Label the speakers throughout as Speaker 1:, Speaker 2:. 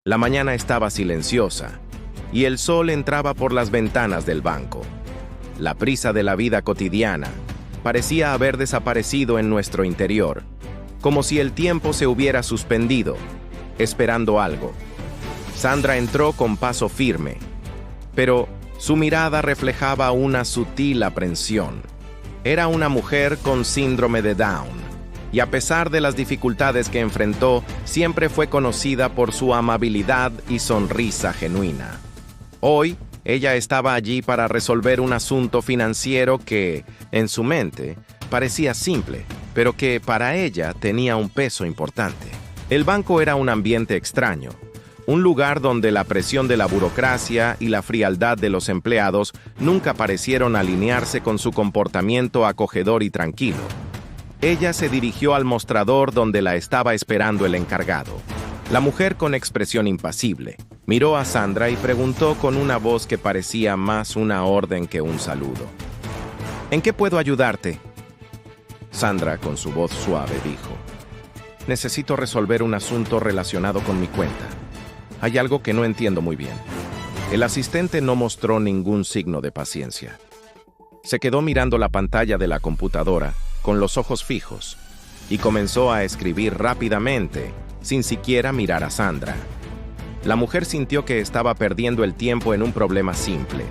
Speaker 1: La mañana estaba silenciosa y el sol entraba por las ventanas del banco. La prisa de la vida cotidiana parecía haber desaparecido en nuestro interior, como si el tiempo se hubiera suspendido, esperando algo. Sandra entró con paso firme, pero su mirada reflejaba una sutil aprensión. Era una mujer con síndrome de Down, y a pesar de las dificultades que enfrentó, siempre fue conocida por su amabilidad y sonrisa genuina. Hoy, ella estaba allí para resolver un asunto financiero que, en su mente, parecía simple, pero que para ella tenía un peso importante. El banco era un ambiente extraño, un lugar donde la presión de la burocracia y la frialdad de los empleados nunca parecieron alinearse con su comportamiento acogedor y tranquilo. Ella se dirigió al mostrador donde la estaba esperando el encargado. La mujer, con expresión impasible, miró a Sandra y preguntó con una voz que parecía más una orden que un saludo: ¿En qué puedo ayudarte? Sandra, con su voz suave, dijo: Necesito resolver un asunto relacionado con mi cuenta. Hay algo que no entiendo muy bien. El asistente no mostró ningún signo de paciencia. Se quedó mirando la pantalla de la computadora con los ojos fijos y comenzó a escribir rápidamente, sin siquiera mirar a Sandra. La mujer sintió que estaba perdiendo el tiempo en un problema simple,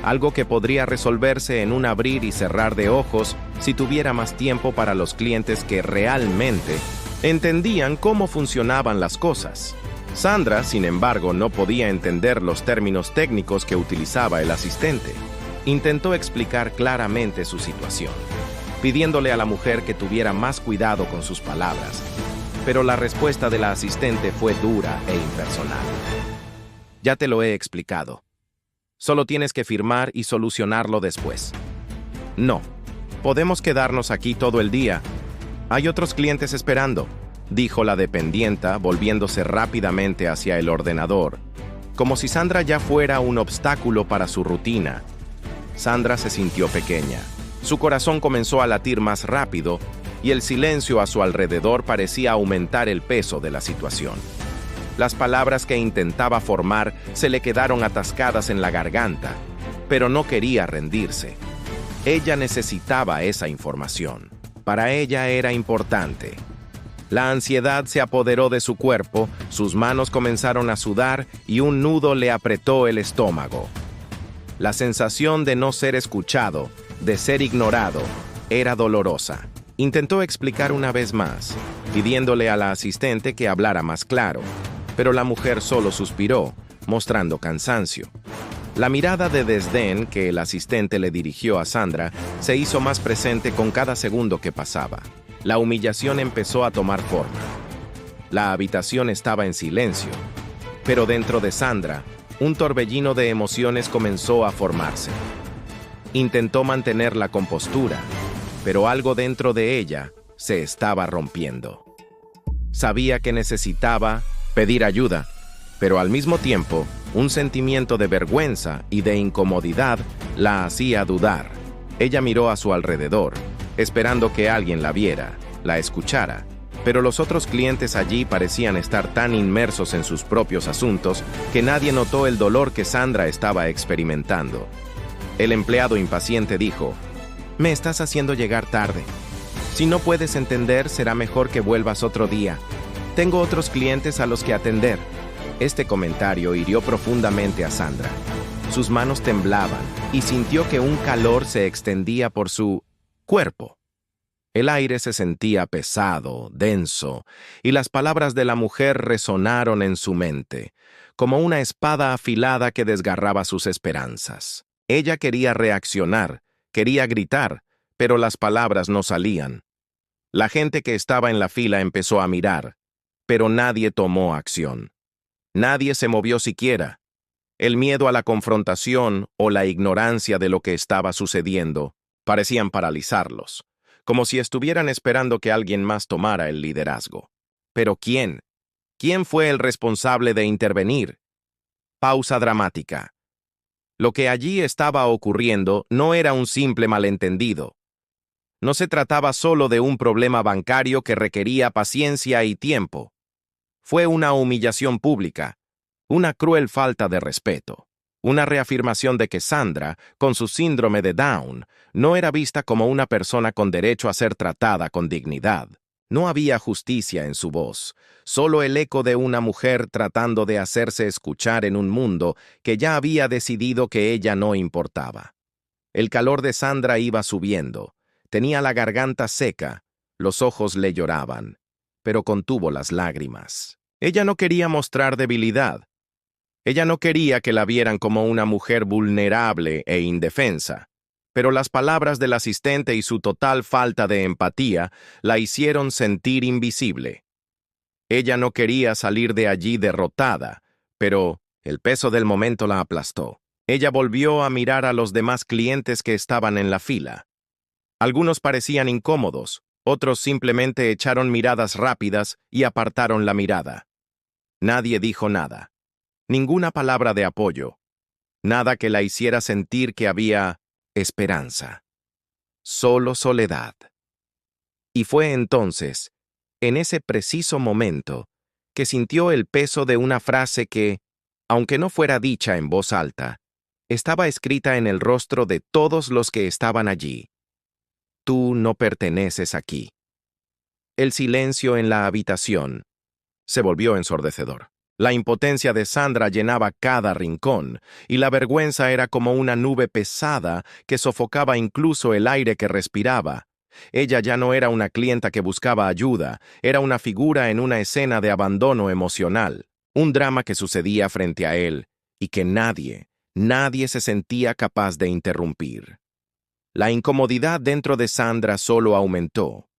Speaker 1: algo que podría resolverse en un abrir y cerrar de ojos si tuviera más tiempo para los clientes que realmente entendían cómo funcionaban las cosas. Sandra, sin embargo, no podía entender los términos técnicos que utilizaba el asistente. Intentó explicar claramente su situación, pidiéndole a la mujer que tuviera más cuidado con sus palabras, pero la respuesta de la asistente fue dura e impersonal. Ya te lo he explicado. Solo tienes que firmar y solucionarlo después. No, podemos quedarnos aquí todo el día. Hay otros clientes esperando, dijo la dependienta, volviéndose rápidamente hacia el ordenador, como si Sandra ya fuera un obstáculo para su rutina. Sandra se sintió pequeña. Su corazón comenzó a latir más rápido y el silencio a su alrededor parecía aumentar el peso de la situación. Las palabras que intentaba formar se le quedaron atascadas en la garganta, pero no quería rendirse. Ella necesitaba esa información. Para ella era importante. La ansiedad se apoderó de su cuerpo, sus manos comenzaron a sudar y un nudo le apretó el estómago. La sensación de no ser escuchado, de ser ignorado, era dolorosa. Intentó explicar una vez más, pidiéndole a la asistente que hablara más claro, pero la mujer solo suspiró, mostrando cansancio. La mirada de desdén que el asistente le dirigió a Sandra se hizo más presente con cada segundo que pasaba. La humillación empezó a tomar forma. La habitación estaba en silencio, pero dentro de Sandra, un torbellino de emociones comenzó a formarse. Intentó mantener la compostura, pero algo dentro de ella se estaba rompiendo. Sabía que necesitaba pedir ayuda, pero al mismo tiempo, un sentimiento de vergüenza y de incomodidad la hacía dudar. Ella miró a su alrededor, esperando que alguien la viera, la escuchara, pero los otros clientes allí parecían estar tan inmersos en sus propios asuntos que nadie notó el dolor que Sandra estaba experimentando. El empleado impaciente dijo: «Me estás haciendo llegar tarde. Si no puedes entender, será mejor que vuelvas otro día. Tengo otros clientes a los que atender». Este comentario hirió profundamente a Sandra. Sus manos temblaban y sintió que un calor se extendía por su cuerpo. El aire se sentía pesado, denso, y las palabras de la mujer resonaron en su mente, como una espada afilada que desgarraba sus esperanzas. Ella quería reaccionar, quería gritar, pero las palabras no salían. La gente que estaba en la fila empezó a mirar, pero nadie tomó acción. Nadie se movió siquiera. El miedo a la confrontación o la ignorancia de lo que estaba sucediendo parecían paralizarlos, como si estuvieran esperando que alguien más tomara el liderazgo. ¿Pero quién? ¿Quién fue el responsable de intervenir? Pausa dramática. Lo que allí estaba ocurriendo no era un simple malentendido. No se trataba solo de un problema bancario que requería paciencia y tiempo. Fue una humillación pública, Una cruel falta de respeto. Una reafirmación de que Sandra, con su síndrome de Down, no era vista como una persona con derecho a ser tratada con dignidad. No había justicia en su voz, solo el eco de una mujer tratando de hacerse escuchar en un mundo que ya había decidido que ella no importaba. El calor de Sandra iba subiendo. Tenía la garganta seca, los ojos le lloraban, pero contuvo las lágrimas. Ella no quería mostrar debilidad. Ella no quería que la vieran como una mujer vulnerable e indefensa, pero las palabras del asistente y su total falta de empatía la hicieron sentir invisible. Ella no quería salir de allí derrotada, pero el peso del momento la aplastó. Ella volvió a mirar a los demás clientes que estaban en la fila. Algunos parecían incómodos, otros simplemente echaron miradas rápidas y apartaron la mirada. Nadie dijo nada. Ninguna palabra de apoyo. Nada que la hiciera sentir que había esperanza. Solo soledad. Y fue entonces, en ese preciso momento, que sintió el peso de una frase que, aunque no fuera dicha en voz alta, estaba escrita en el rostro de todos los que estaban allí. Tú no perteneces aquí. El silencio en la habitación se volvió ensordecedor. La impotencia de Sandra llenaba cada rincón, y la vergüenza era como una nube pesada que sofocaba incluso el aire que respiraba. Ella ya no era una clienta que buscaba ayuda, era una figura en una escena de abandono emocional, un drama que sucedía frente a él, y que nadie se sentía capaz de interrumpir. La incomodidad dentro de Sandra solo aumentó.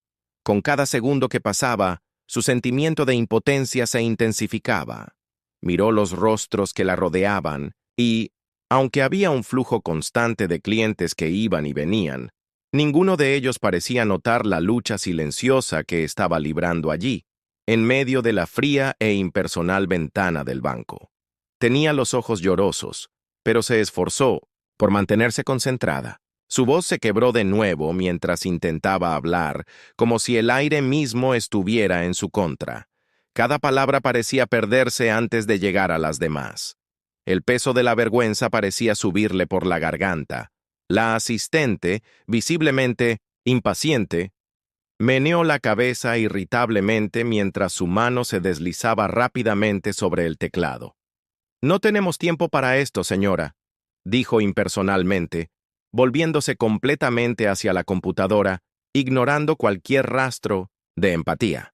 Speaker 1: Con cada segundo que pasaba, su sentimiento de impotencia se intensificaba. Miró los rostros que la rodeaban y, aunque había un flujo constante de clientes que iban y venían, ninguno de ellos parecía notar la lucha silenciosa que estaba librando allí, en medio de la fría e impersonal ventana del banco. Tenía los ojos llorosos, pero se esforzó por mantenerse concentrada. Su voz se quebró de nuevo mientras intentaba hablar, como si el aire mismo estuviera en su contra. Cada palabra parecía perderse antes de llegar a las demás. El peso de la vergüenza parecía subirle por la garganta. La asistente, visiblemente impaciente, meneó la cabeza irritablemente mientras su mano se deslizaba rápidamente sobre el teclado. «No tenemos tiempo para esto, señora», dijo impersonalmente, volviéndose completamente hacia la computadora, ignorando cualquier rastro de empatía.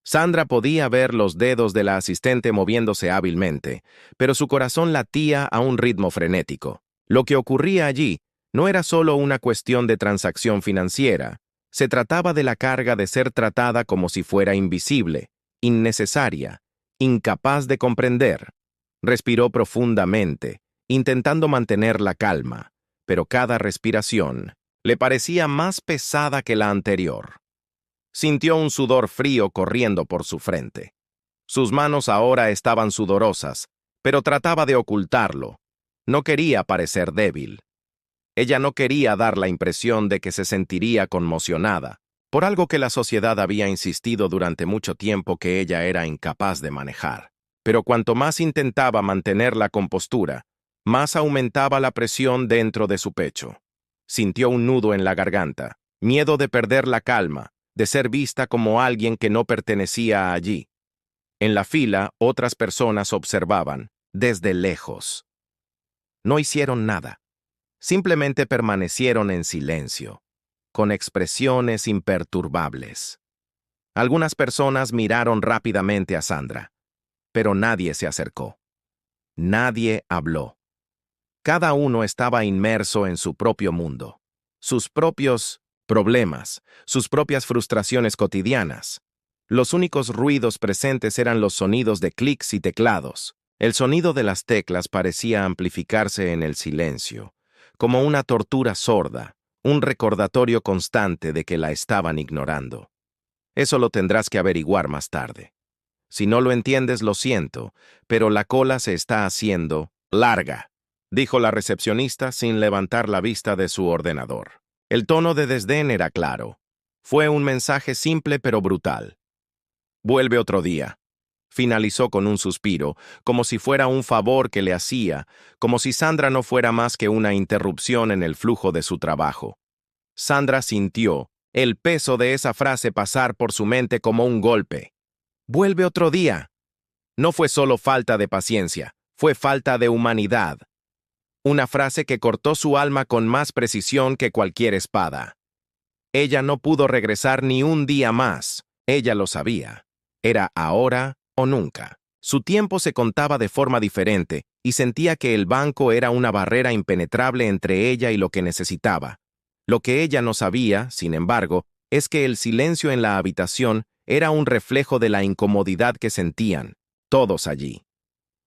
Speaker 1: Sandra podía ver los dedos de la asistente moviéndose hábilmente, pero su corazón latía a un ritmo frenético. Lo que ocurría allí no era solo una cuestión de transacción financiera, se trataba de la carga de ser tratada como si fuera invisible, innecesaria, incapaz de comprender. Respiró profundamente, intentando mantener la calma, pero cada respiración le parecía más pesada que la anterior. Sintió un sudor frío corriendo por su frente. Sus manos ahora estaban sudorosas, pero trataba de ocultarlo. No quería parecer débil. Ella no quería dar la impresión de que se sentiría conmocionada, por algo que la sociedad había insistido durante mucho tiempo que ella era incapaz de manejar. Pero cuanto más intentaba mantener la compostura, más aumentaba la presión dentro de su pecho. Sintió un nudo en la garganta, miedo de perder la calma, de ser vista como alguien que no pertenecía allí. En la fila, otras personas observaban, desde lejos. No hicieron nada. Simplemente permanecieron en silencio, con expresiones imperturbables. Algunas personas miraron rápidamente a Sandra, pero nadie se acercó. Nadie habló. Cada uno estaba inmerso en su propio mundo, sus propios problemas, sus propias frustraciones cotidianas. Los únicos ruidos presentes eran los sonidos de clics y teclados. El sonido de las teclas parecía amplificarse en el silencio, como una tortura sorda, un recordatorio constante de que la estaban ignorando. Eso lo tendrás que averiguar más tarde. Si no lo entiendes, lo siento, pero la cola se está haciendo larga, dijo la recepcionista sin levantar la vista de su ordenador. El tono de desdén era claro. Fue un mensaje simple pero brutal. Vuelve otro día. finalizó con un suspiro, como si fuera un favor que le hacía, como si Sandra no fuera más que una interrupción en el flujo de su trabajo. Sandra sintió el peso de esa frase pasar por su mente como un golpe. «Vuelve otro día». No fue solo falta de paciencia, fue falta de humanidad. Una frase que cortó su alma con más precisión que cualquier espada. Ella no pudo regresar ni un día más. Ella lo sabía. Era ahora o nunca. Su tiempo se contaba de forma diferente y sentía que el banco era una barrera impenetrable entre ella y lo que necesitaba. Lo que ella no sabía, sin embargo, es que el silencio en la habitación era un reflejo de la incomodidad que sentían, todos allí.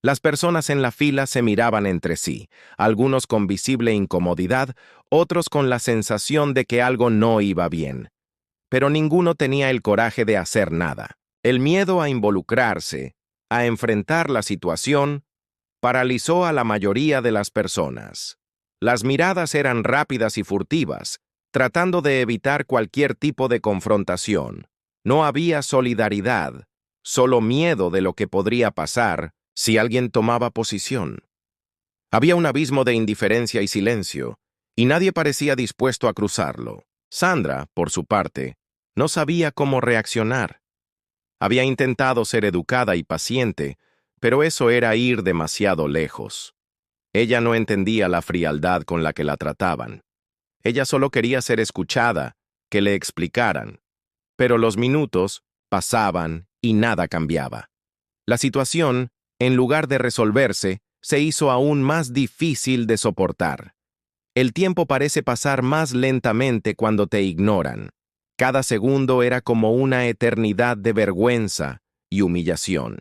Speaker 1: Las personas en la fila se miraban entre sí, algunos con visible incomodidad, otros con la sensación de que algo no iba bien. Pero ninguno tenía el coraje de hacer nada. El miedo a involucrarse, a enfrentar la situación, paralizó a la mayoría de las personas. Las miradas eran rápidas y furtivas, tratando de evitar cualquier tipo de confrontación. No había solidaridad, solo miedo de lo que podría pasar si alguien tomaba posición. Había un abismo de indiferencia y silencio, y nadie parecía dispuesto a cruzarlo. Sandra, por su parte, no sabía cómo reaccionar. Había intentado ser educada y paciente, pero eso era ir demasiado lejos. Ella no entendía la frialdad con la que la trataban. Ella solo quería ser escuchada, que le explicaran. Pero los minutos pasaban y nada cambiaba. La situación, en lugar de resolverse, se hizo aún más difícil de soportar. El tiempo parece pasar más lentamente cuando te ignoran. Cada segundo era como una eternidad de vergüenza y humillación.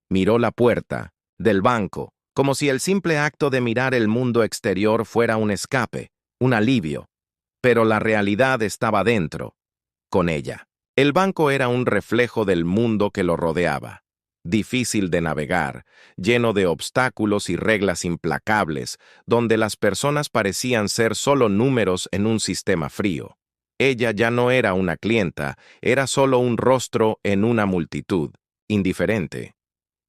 Speaker 1: Miró la puerta del banco, como si el simple acto de mirar el mundo exterior fuera un escape, un alivio. Pero la realidad estaba dentro, con ella. El banco era un reflejo del mundo que lo rodeaba. Difícil de navegar, lleno de obstáculos y reglas implacables, donde las personas parecían ser solo números en un sistema frío. Ella ya no era una clienta, era solo un rostro en una multitud, indiferente.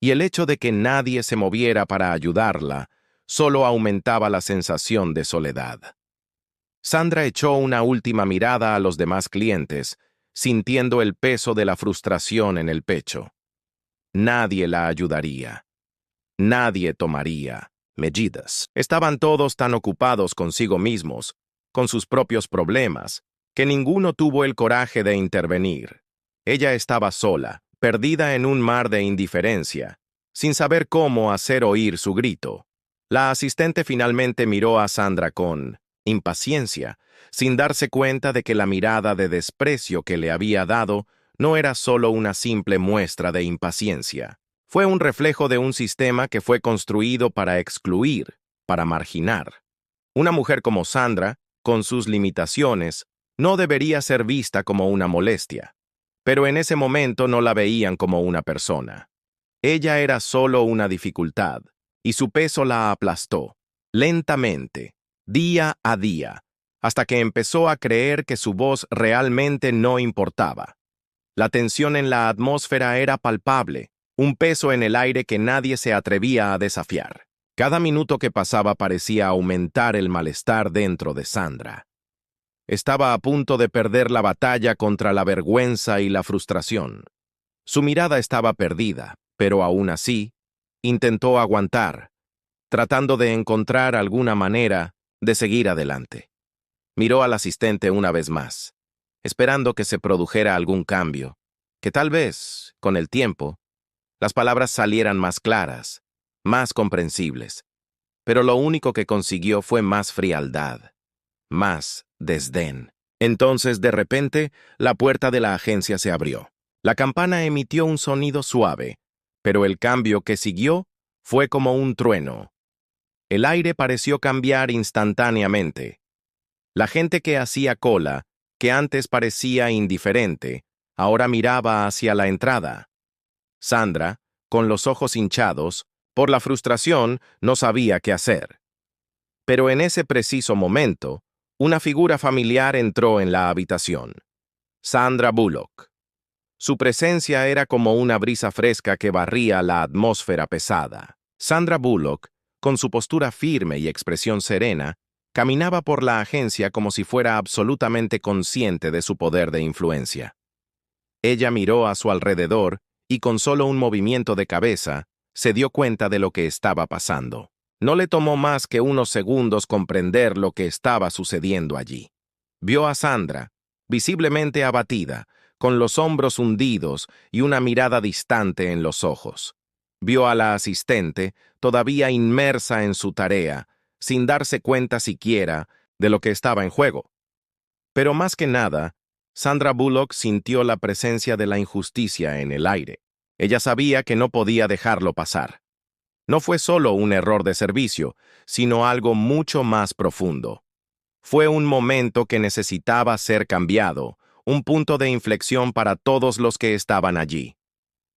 Speaker 1: Y el hecho de que nadie se moviera para ayudarla solo aumentaba la sensación de soledad. Sandra echó una última mirada a los demás clientes, sintiendo el peso de la frustración en el pecho. Nadie la ayudaría. Nadie tomaría medidas. Estaban todos tan ocupados consigo mismos, con sus propios problemas, que ninguno tuvo el coraje de intervenir. Ella estaba sola, perdida en un mar de indiferencia, sin saber cómo hacer oír su grito. La asistente finalmente miró a Sandra con impaciencia, sin darse cuenta de que la mirada de desprecio que le había dado no era solo una simple muestra de impaciencia. Fue un reflejo de un sistema que fue construido para excluir, para marginar. Una mujer como Sandra, con sus limitaciones, no debería ser vista como una molestia. Pero en ese momento no la veían como una persona. Ella era solo una dificultad, y su peso la aplastó, lentamente, día a día, hasta que empezó a creer que su voz realmente no importaba. La tensión en la atmósfera era palpable, un peso en el aire que nadie se atrevía a desafiar. Cada minuto que pasaba parecía aumentar el malestar dentro de Sandra. Estaba a punto de perder la batalla contra la vergüenza y la frustración. Su mirada estaba perdida, pero aún así, intentó aguantar, tratando de encontrar alguna manera de seguir adelante. Miró al asistente una vez más, esperando que se produjera algún cambio, que tal vez, con el tiempo, las palabras salieran más claras, más comprensibles. Pero lo único que consiguió fue más frialdad, más desdén. Entonces, de repente, la puerta de la agencia se abrió. La campana emitió un sonido suave, pero el cambio que siguió fue como un trueno. El aire pareció cambiar instantáneamente. La gente que hacía cola, que antes parecía indiferente, ahora miraba hacia la entrada. Sandra, con los ojos hinchados, por la frustración, no sabía qué hacer. Pero en ese preciso momento, una figura familiar entró en la habitación. Sandra Bullock. Su presencia era como una brisa fresca que barría la atmósfera pesada. Sandra Bullock, con su postura firme y expresión serena, caminaba por la agencia como si fuera absolutamente consciente de su poder de influencia. Ella miró a su alrededor y con solo un movimiento de cabeza, se dio cuenta de lo que estaba pasando. No le tomó más que unos segundos comprender lo que estaba sucediendo allí. Vio a Sandra, visiblemente abatida, con los hombros hundidos y una mirada distante en los ojos. Vio a la asistente, todavía inmersa en su tarea, sin darse cuenta siquiera de lo que estaba en juego. Pero más que nada, Sandra Bullock sintió la presencia de la injusticia en el aire. Ella sabía que no podía dejarlo pasar. No fue solo un error de servicio, sino algo mucho más profundo. Fue un momento que necesitaba ser cambiado, un punto de inflexión para todos los que estaban allí.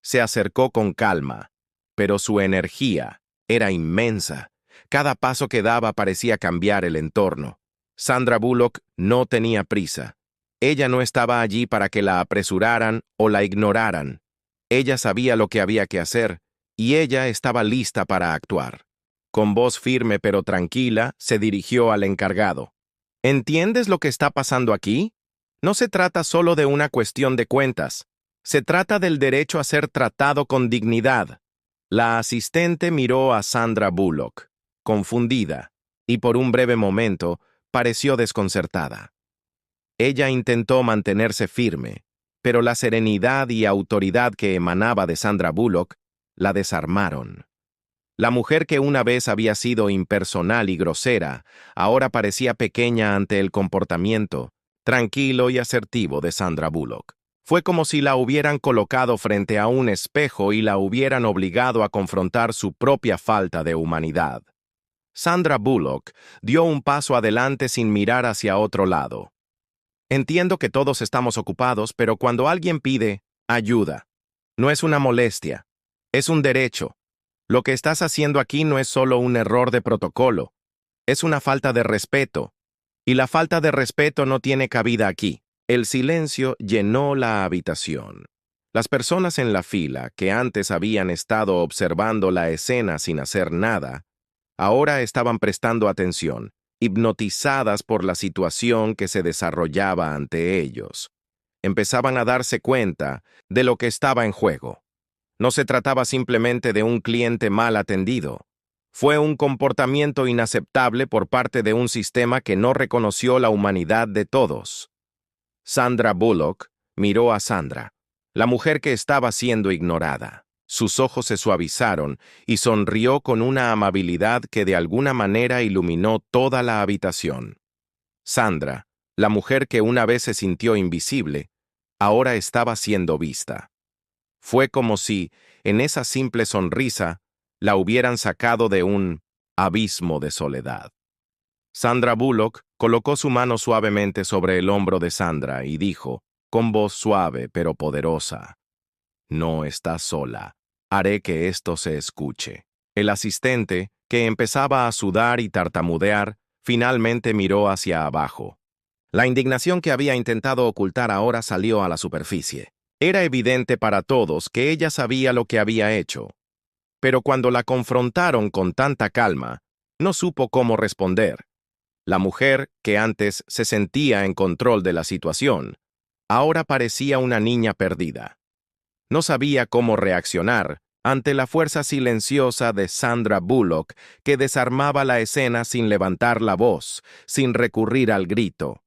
Speaker 1: Se acercó con calma, pero su energía era inmensa. Cada paso que daba parecía cambiar el entorno. Sandra Bullock no tenía prisa. Ella no estaba allí para que la apresuraran o la ignoraran. Ella sabía lo que había que hacer, y ella estaba lista para actuar. Con voz firme pero tranquila, se dirigió al encargado. ¿Entiendes lo que está pasando aquí? No se trata solo de una cuestión de cuentas. Se trata del derecho a ser tratado con dignidad. La asistente miró a Sandra Bullock, confundida, y por un breve momento pareció desconcertada. Ella intentó mantenerse firme, pero la serenidad y autoridad que emanaba de Sandra Bullock la desarmaron. La mujer que una vez había sido impersonal y grosera, ahora parecía pequeña ante el comportamiento, tranquilo y asertivo de Sandra Bullock. Fue como si la hubieran colocado frente a un espejo y la hubieran obligado a confrontar su propia falta de humanidad. Sandra Bullock dio un paso adelante sin mirar hacia otro lado. Entiendo que todos estamos ocupados, pero cuando alguien pide ayuda, no es una molestia, es un derecho. Lo que estás haciendo aquí no es solo un error de protocolo, es una falta de respeto, y la falta de respeto no tiene cabida aquí. El silencio llenó la habitación. Las personas en la fila, que antes habían estado observando la escena sin hacer nada, ahora estaban prestando atención, hipnotizadas por la situación que se desarrollaba ante ellos. Empezaban a darse cuenta de lo que estaba en juego. No se trataba simplemente de un cliente mal atendido. Fue un comportamiento inaceptable por parte de un sistema que no reconoció la humanidad de todos. Sandra Bullock miró a Sandra, la mujer que estaba siendo ignorada. Sus ojos se suavizaron y sonrió con una amabilidad que de alguna manera iluminó toda la habitación. Sandra, la mujer que una vez se sintió invisible, ahora estaba siendo vista. Fue como si, en esa simple sonrisa, la hubieran sacado de un abismo de soledad. Sandra Bullock colocó su mano suavemente sobre el hombro de Sandra y dijo, con voz suave pero poderosa, «No estás sola. Haré que esto se escuche». El asistente, que empezaba a sudar y tartamudear, finalmente miró hacia abajo. La indignación que había intentado ocultar ahora salió a la superficie. Era evidente para todos que ella sabía lo que había hecho. Pero cuando la confrontaron con tanta calma, no supo cómo responder. La mujer, que antes se sentía en control de la situación, ahora parecía una niña perdida. No sabía cómo reaccionar ante la fuerza silenciosa de Sandra Bullock que desarmaba la escena sin levantar la voz, sin recurrir al grito.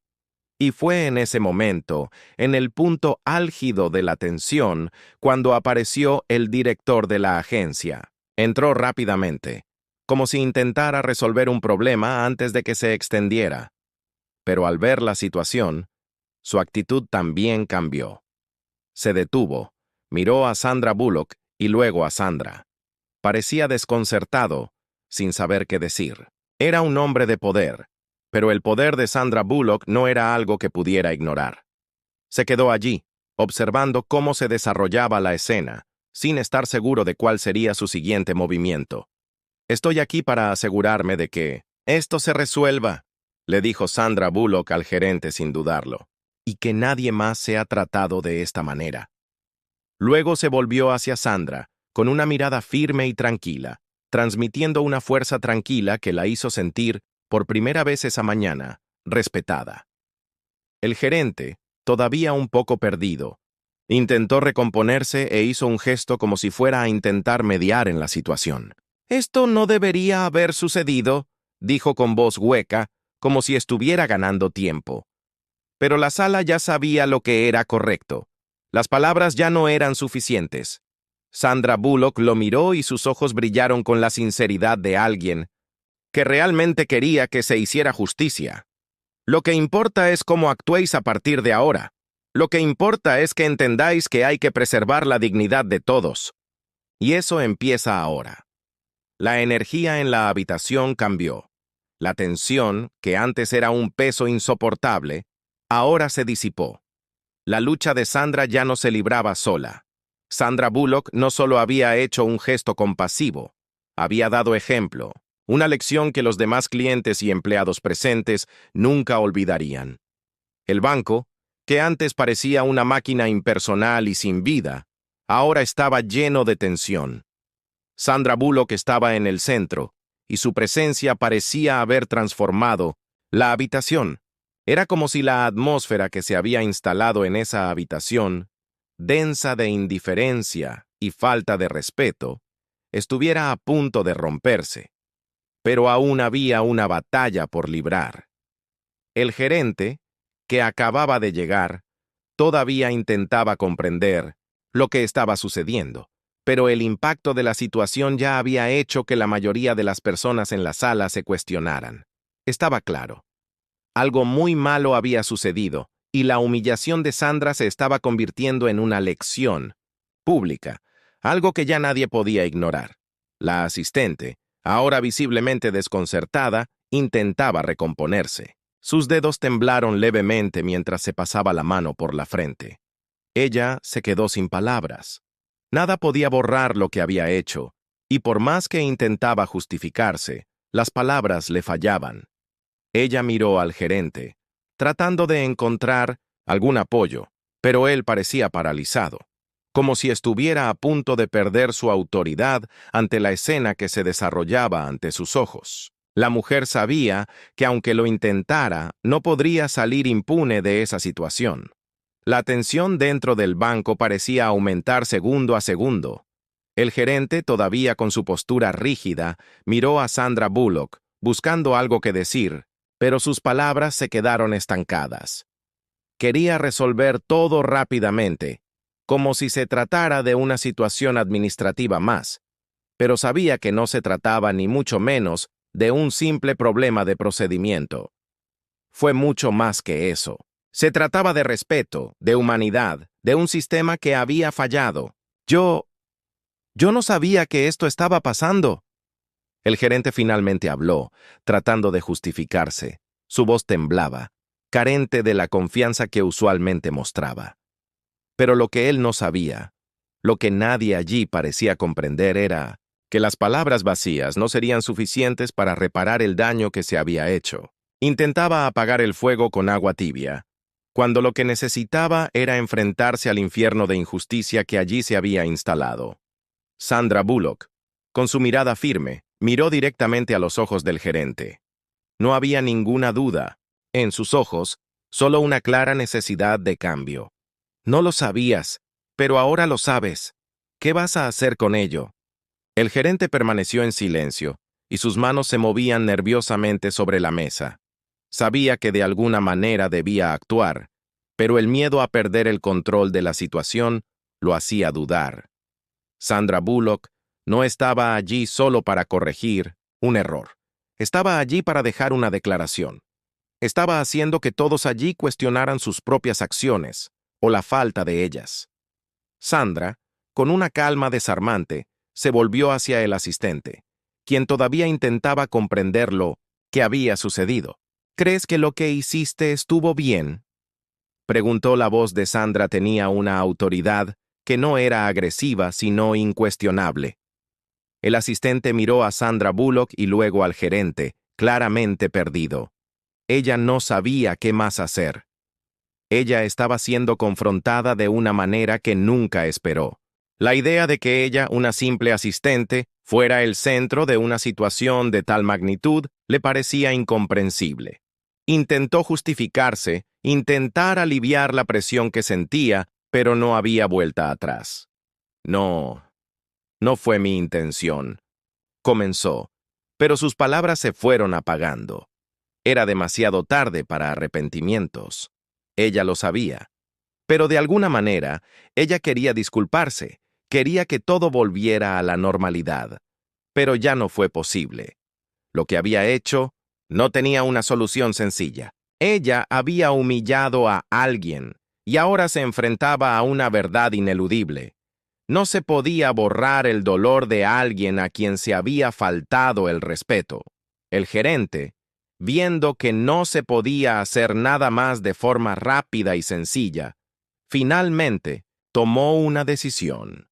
Speaker 1: Y fue en ese momento, en el punto álgido de la tensión, cuando apareció el director de la agencia. Entró rápidamente, como si intentara resolver un problema antes de que se extendiera. Pero al ver la situación, su actitud también cambió. Se detuvo, miró a Sandra Bullock y luego a Sandra. Parecía desconcertado, sin saber qué decir. Era un hombre de poder, pero el poder de Sandra Bullock no era algo que pudiera ignorar. Se quedó allí, observando cómo se desarrollaba la escena, sin estar seguro de cuál sería su siguiente movimiento. «Estoy aquí para asegurarme de que esto se resuelva», le dijo Sandra Bullock al gerente sin dudarlo, «y que nadie más sea tratado de esta manera». Luego se volvió hacia Sandra, con una mirada firme y tranquila, transmitiendo una fuerza tranquila que la hizo sentir, por primera vez esa mañana, respetada. El gerente, todavía un poco perdido, intentó recomponerse e hizo un gesto como si fuera a intentar mediar en la situación. «Esto no debería haber sucedido», dijo con voz hueca, como si estuviera ganando tiempo. Pero la sala ya sabía lo que era correcto. Las palabras ya no eran suficientes. Sandra Bullock lo miró y sus ojos brillaron con la sinceridad de alguien que realmente quería que se hiciera justicia. «Lo que importa es cómo actuéis a partir de ahora. Lo que importa es que entendáis que hay que preservar la dignidad de todos. Y eso empieza ahora». La energía en la habitación cambió. La tensión, que antes era un peso insoportable, ahora se disipó. La lucha de Sandra ya no se libraba sola. Sandra Bullock no solo había hecho un gesto compasivo, había dado ejemplo, una lección que los demás clientes y empleados presentes nunca olvidarían. El banco, que antes parecía una máquina impersonal y sin vida, ahora estaba lleno de tensión. Sandra Bullock estaba en el centro, y su presencia parecía haber transformado la habitación. Era como si la atmósfera que se había instalado en esa habitación, densa de indiferencia y falta de respeto, estuviera a punto de romperse. Pero aún había una batalla por librar. El gerente, que acababa de llegar, todavía intentaba comprender lo que estaba sucediendo, pero el impacto de la situación ya había hecho que la mayoría de las personas en la sala se cuestionaran. Estaba claro. Algo muy malo había sucedido, y la humillación de Sandra se estaba convirtiendo en una lección pública, algo que ya nadie podía ignorar. La asistente, ahora visiblemente desconcertada, intentaba recomponerse. Sus dedos temblaron levemente mientras se pasaba la mano por la frente. Ella se quedó sin palabras. Nada podía borrar lo que había hecho, y por más que intentaba justificarse, las palabras le fallaban. Ella miró al gerente, tratando de encontrar algún apoyo, pero él parecía paralizado, como si estuviera a punto de perder su autoridad ante la escena que se desarrollaba ante sus ojos. La mujer sabía que aunque lo intentara, no podría salir impune de esa situación. La tensión dentro del banco parecía aumentar segundo a segundo. El gerente, todavía con su postura rígida, miró a Sandra Bullock, buscando algo que decir, pero sus palabras se quedaron estancadas. Quería resolver todo rápidamente, como si se tratara de una situación administrativa más, pero sabía que no se trataba ni mucho menos de un simple problema de procedimiento. Fue mucho más que eso. Se trataba de respeto, de humanidad, de un sistema que había fallado. Yo no sabía que esto estaba pasando. El gerente finalmente habló, tratando de justificarse. Su voz temblaba, carente de la confianza que usualmente mostraba. Pero lo que él no sabía, lo que nadie allí parecía comprender era que las palabras vacías no serían suficientes para reparar el daño que se había hecho. Intentaba apagar el fuego con agua tibia, cuando lo que necesitaba era enfrentarse al infierno de injusticia que allí se había instalado. Sandra Bullock, con su mirada firme, miró directamente a los ojos del gerente. No había ninguna duda. En sus ojos, solo una clara necesidad de cambio. No lo sabías, pero ahora lo sabes. ¿Qué vas a hacer con ello? El gerente permaneció en silencio, y sus manos se movían nerviosamente sobre la mesa. Sabía que de alguna manera debía actuar, pero el miedo a perder el control de la situación lo hacía dudar. Sandra Bullock no estaba allí solo para corregir un error. Estaba allí para dejar una declaración. Estaba haciendo que todos allí cuestionaran sus propias acciones, o la falta de ellas. Sandra, con una calma desarmante, se volvió hacia el asistente, quien todavía intentaba comprender lo que había sucedido. ¿Crees que lo que hiciste estuvo bien?, preguntó. La voz de Sandra tenía una autoridad que no era agresiva, sino incuestionable. El asistente miró a Sandra Bullock y luego al gerente, claramente perdido. Ella no sabía qué más hacer. Ella estaba siendo confrontada de una manera que nunca esperó. La idea de que ella, una simple asistente, fuera el centro de una situación de tal magnitud le parecía incomprensible. Intentó justificarse, intentar aliviar la presión que sentía, pero no había vuelta atrás. No fue mi intención, comenzó, pero sus palabras se fueron apagando. Era demasiado tarde para arrepentimientos. Ella lo sabía. Pero de alguna manera, ella quería disculparse, quería que todo volviera a la normalidad. Pero ya no fue posible. Lo que había hecho no tenía una solución sencilla. Ella había humillado a alguien y ahora se enfrentaba a una verdad ineludible. No se podía borrar el dolor de alguien a quien se había faltado el respeto. El gerente, viendo que no se podía hacer nada más de forma rápida y sencilla, finalmente tomó una decisión.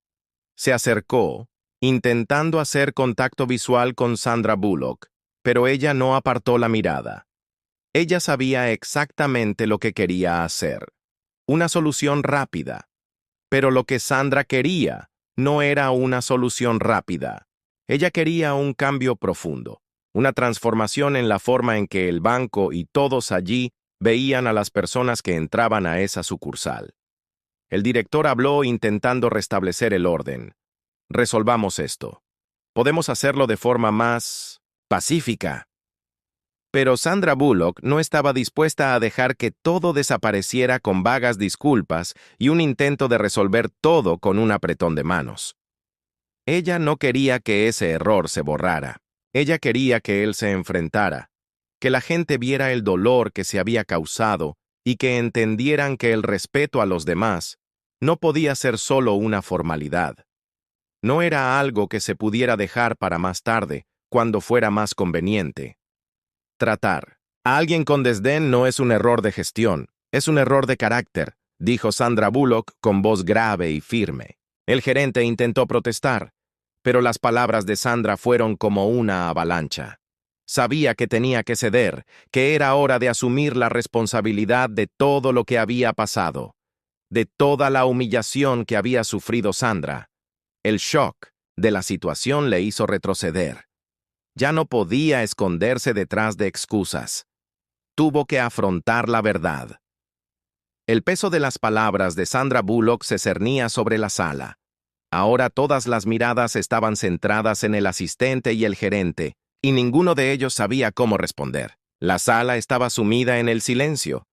Speaker 1: Se acercó, intentando hacer contacto visual con Sandra Bullock, pero ella no apartó la mirada. Ella sabía exactamente lo que quería hacer. Una solución rápida. Pero lo que Sandra quería no era una solución rápida. Ella quería un cambio profundo, una transformación en la forma en que el banco y todos allí veían a las personas que entraban a esa sucursal. El director habló intentando restablecer el orden. Resolvamos esto. Podemos hacerlo de forma más pacífica. Pero Sandra Bullock no estaba dispuesta a dejar que todo desapareciera con vagas disculpas y un intento de resolver todo con un apretón de manos. Ella no quería que ese error se borrara. Ella quería que él se enfrentara, que la gente viera el dolor que se había causado y que entendieran que el respeto a los demás no podía ser solo una formalidad. No era algo que se pudiera dejar para más tarde, cuando fuera más conveniente. Tratar a alguien con desdén no es un error de gestión, es un error de carácter, dijo Sandra Bullock con voz grave y firme. El gerente intentó protestar, pero las palabras de Sandra fueron como una avalancha. Sabía que tenía que ceder, que era hora de asumir la responsabilidad de todo lo que había pasado, de toda la humillación que había sufrido Sandra. El shock de la situación le hizo retroceder. Ya no podía esconderse detrás de excusas. Tuvo que afrontar la verdad. El peso de las palabras de Sandra Bullock se cernía sobre la sala. Ahora todas las miradas estaban centradas en el asistente y el gerente, y ninguno de ellos sabía cómo responder. La sala estaba sumida en el silencio,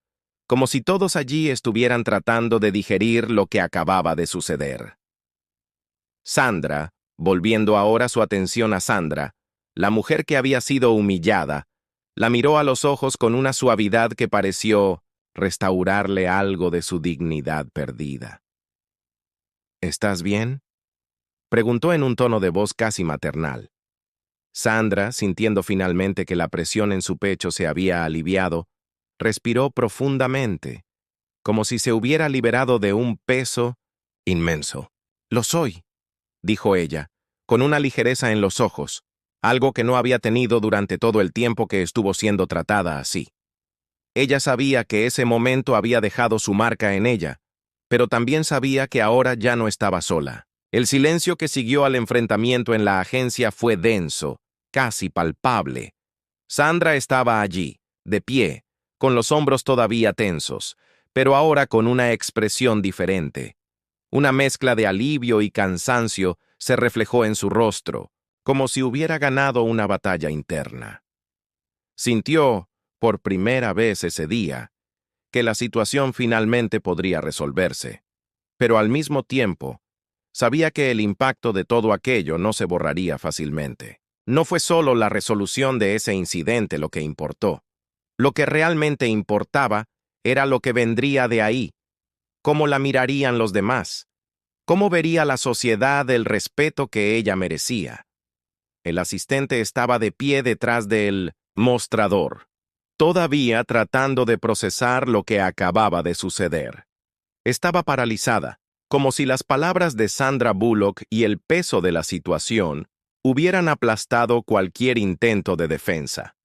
Speaker 1: como si todos allí estuvieran tratando de digerir lo que acababa de suceder. Sandra, volviendo ahora su atención a Sandra, la mujer que había sido humillada, la miró a los ojos con una suavidad que pareció restaurarle algo de su dignidad perdida. ¿Estás bien?, preguntó en un tono de voz casi maternal. Sandra, sintiendo finalmente que la presión en su pecho se había aliviado, respiró profundamente, como si se hubiera liberado de un peso inmenso. «Lo soy», dijo ella, con una ligereza en los ojos, algo que no había tenido durante todo el tiempo que estuvo siendo tratada así. Ella sabía que ese momento había dejado su marca en ella, pero también sabía que ahora ya no estaba sola. El silencio que siguió al enfrentamiento en la agencia fue denso, casi palpable. Sandra estaba allí, de pie, con los hombros todavía tensos, pero ahora con una expresión diferente. Una mezcla de alivio y cansancio se reflejó en su rostro, como si hubiera ganado una batalla interna. Sintió, por primera vez ese día, que la situación finalmente podría resolverse, pero al mismo tiempo, sabía que el impacto de todo aquello no se borraría fácilmente. No fue solo la resolución de ese incidente lo que importó. Lo que realmente importaba era lo que vendría de ahí, cómo la mirarían los demás, cómo vería la sociedad el respeto que ella merecía. El asistente estaba de pie detrás del mostrador, todavía tratando de procesar lo que acababa de suceder. Estaba paralizada, como si las palabras de Sandra Bullock y el peso de la situación hubieran aplastado cualquier intento de defensa.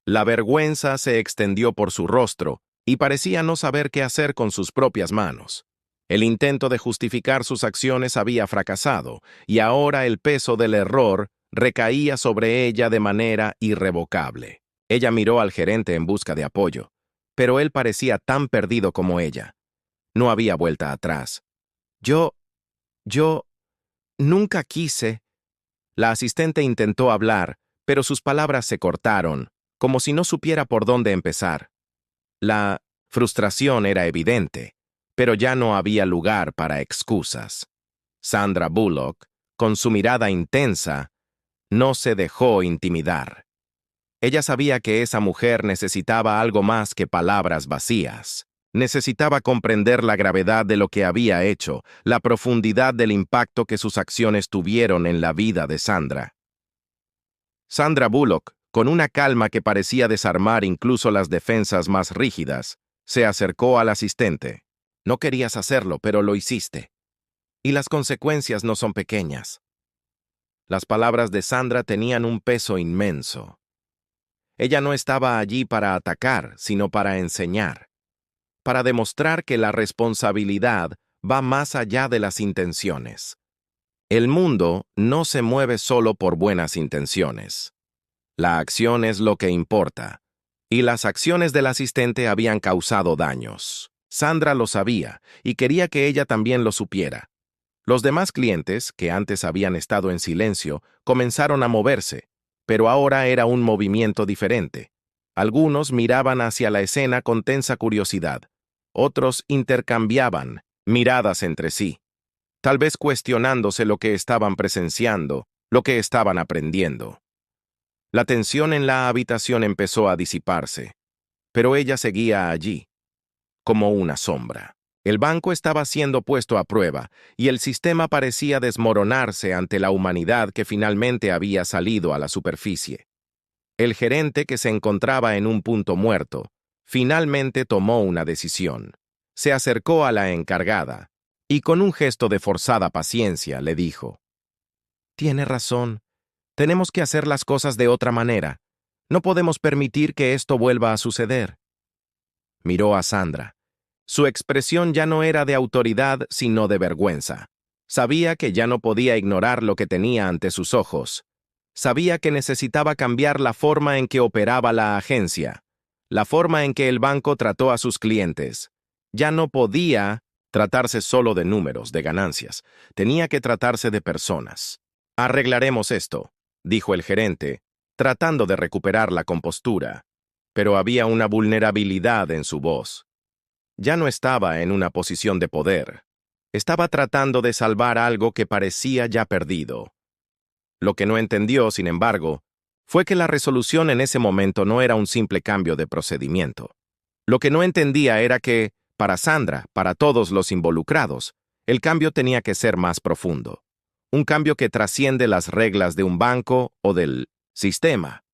Speaker 1: La vergüenza se extendió por su rostro y parecía no saber qué hacer con sus propias manos. El intento de justificar sus acciones había fracasado, y ahora el peso del error recaía sobre ella de manera irrevocable. Ella miró al gerente en busca de apoyo, pero él parecía tan perdido como ella. No había vuelta atrás. Yo nunca quise. La asistente intentó hablar, pero sus palabras se cortaron, como si no supiera por dónde empezar. La frustración era evidente, pero ya no había lugar para excusas. Sandra Bullock, con su mirada intensa, no se dejó intimidar. Ella sabía que esa mujer necesitaba algo más que palabras vacías. Necesitaba comprender la gravedad de lo que había hecho, la profundidad del impacto que sus acciones tuvieron en la vida de Sandra. Sandra Bullock, con una calma que parecía desarmar incluso las defensas más rígidas, se acercó al asistente. No querías hacerlo, pero lo hiciste. Y las consecuencias no son pequeñas. Las palabras de Sandra tenían un peso inmenso. Ella no estaba allí para atacar, sino para enseñar, para demostrar que la responsabilidad va más allá de las intenciones. El mundo no se mueve solo por buenas intenciones. La acción es lo que importa, y las acciones del asistente habían causado daños. Sandra lo sabía y quería que ella también lo supiera. Los demás clientes, que antes habían estado en silencio, comenzaron a moverse, pero ahora era un movimiento diferente. Algunos miraban hacia la escena con tensa curiosidad. Otros intercambiaban miradas entre sí, tal vez cuestionándose lo que estaban presenciando, lo que estaban aprendiendo. La tensión en la habitación empezó a disiparse, pero ella seguía allí, como una sombra. El banco estaba siendo puesto a prueba, y el sistema parecía desmoronarse ante la humanidad que finalmente había salido a la superficie. El gerente, que se encontraba en un punto muerto, finalmente tomó una decisión. Se acercó a la encargada, y con un gesto de forzada paciencia le dijo: «Tiene razón. Tenemos que hacer las cosas de otra manera. No podemos permitir que esto vuelva a suceder». Miró a Sandra. Su expresión ya no era de autoridad, sino de vergüenza. Sabía que ya no podía ignorar lo que tenía ante sus ojos. Sabía que necesitaba cambiar la forma en que operaba la agencia, la forma en que el banco trató a sus clientes. Ya no podía tratarse solo de números, de ganancias. Tenía que tratarse de personas. «Arreglaremos esto», dijo el gerente, tratando de recuperar la compostura, pero había una vulnerabilidad en su voz. Ya no estaba en una posición de poder. Estaba tratando de salvar algo que parecía ya perdido. Lo que no entendió, sin embargo, fue que la resolución en ese momento no era un simple cambio de procedimiento. Lo que no entendía era que, para Sandra, para todos los involucrados, el cambio tenía que ser más profundo. Un cambio que trasciende las reglas de un banco o del sistema.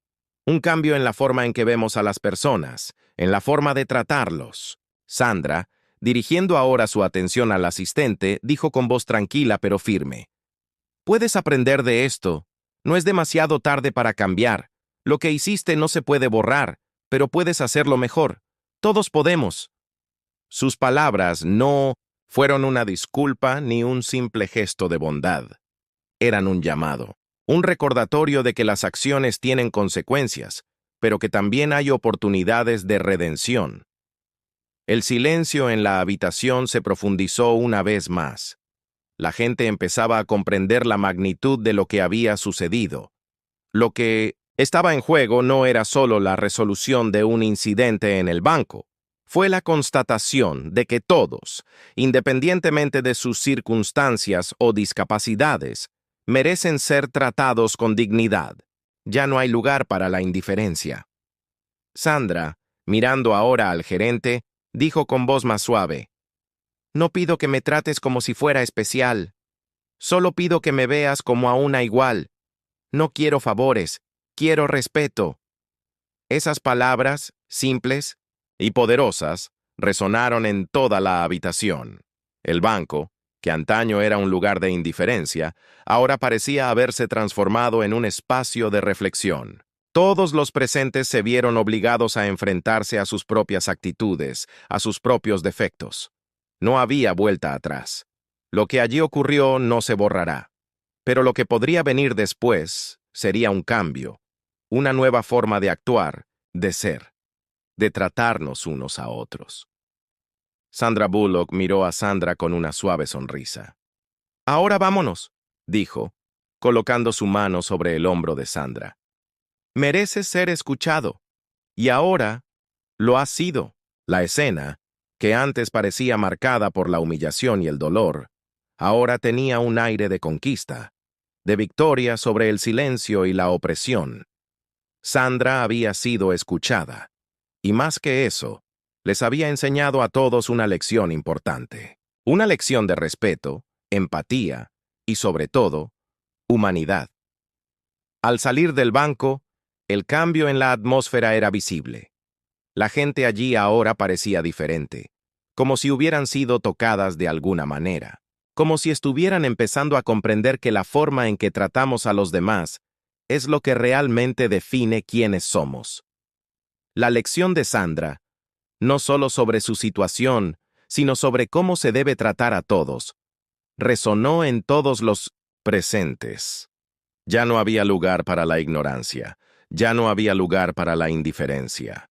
Speaker 1: Un cambio en la forma en que vemos a las personas, en la forma de tratarlos. Sandra, dirigiendo ahora su atención al asistente, dijo con voz tranquila pero firme: «Puedes aprender de esto. No es demasiado tarde para cambiar. Lo que hiciste no se puede borrar, pero puedes hacerlo mejor. Todos podemos». Sus palabras no fueron una disculpa ni un simple gesto de bondad. Eran un llamado, un recordatorio de que las acciones tienen consecuencias, pero que también hay oportunidades de redención. El silencio en la habitación se profundizó una vez más. La gente empezaba a comprender la magnitud de lo que había sucedido. Lo que estaba en juego no era solo la resolución de un incidente en el banco. Fue la constatación de que todos, independientemente de sus circunstancias o discapacidades, merecen ser tratados con dignidad. Ya no hay lugar para la indiferencia. Sandra, mirando ahora al gerente, dijo con voz más suave: «No pido que me trates como si fuera especial. Solo pido que me veas como a una igual. No quiero favores, quiero respeto». Esas palabras, simples y poderosas, resonaron en toda la habitación. El banco, que antaño era un lugar de indiferencia, ahora parecía haberse transformado en un espacio de reflexión. Todos los presentes se vieron obligados a enfrentarse a sus propias actitudes, a sus propios defectos. No había vuelta atrás. Lo que allí ocurrió no se borrará. Pero lo que podría venir después sería un cambio, una nueva forma de actuar, de ser, de tratarnos unos a otros. Sandra Bullock miró a Sandra con una suave sonrisa. «Ahora vámonos», dijo, colocando su mano sobre el hombro de Sandra. «Mereces ser escuchado. Y ahora lo has sido». La escena, que antes parecía marcada por la humillación y el dolor, ahora tenía un aire de conquista, de victoria sobre el silencio y la opresión. Sandra había sido escuchada, y más que eso, les había enseñado a todos una lección importante. Una lección de respeto, empatía y, sobre todo, humanidad. Al salir del banco, el cambio en la atmósfera era visible. La gente allí ahora parecía diferente, como si hubieran sido tocadas de alguna manera, como si estuvieran empezando a comprender que la forma en que tratamos a los demás es lo que realmente define quiénes somos. La lección de Sandra, no solo sobre su situación, sino sobre cómo se debe tratar a todos, resonó en todos los presentes. Ya no había lugar para la ignorancia, ya no había lugar para la indiferencia.